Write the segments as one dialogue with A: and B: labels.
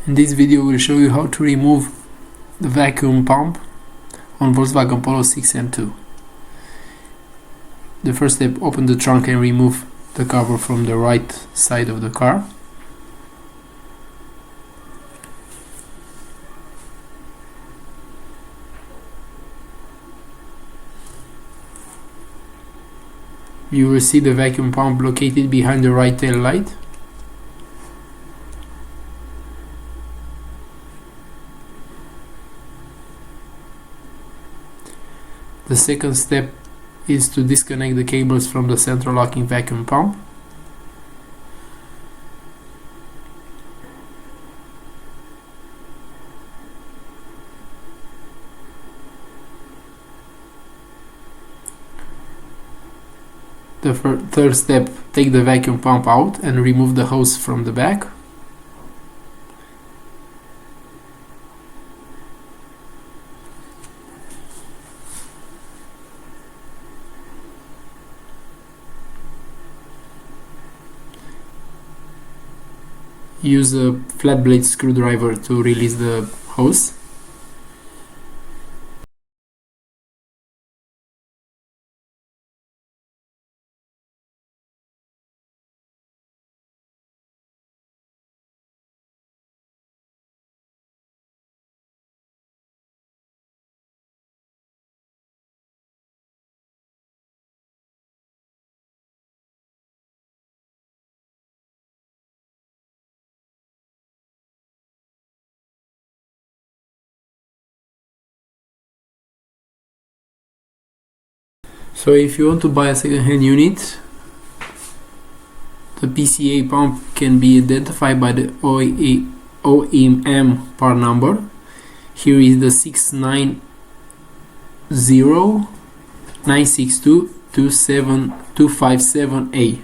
A: In this video we'll show you how to remove the vacuum pump on Volkswagen Polo 6 and 2. The first step, open the trunk and remove the cover from the right side of the car. You will see the vacuum pump located behind the right tail light. The second step is to disconnect the cables from the central locking vacuum pump. The third step, take the vacuum pump out and remove the hose from the back. Use a flat blade screwdriver to release the hose. So if you want to buy a second-hand unit, the PSE pump can be identified by the OEM part number. Here is the 690-962-257A.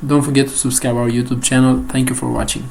A: Don't forget to subscribe our YouTube channel. Thank you for watching.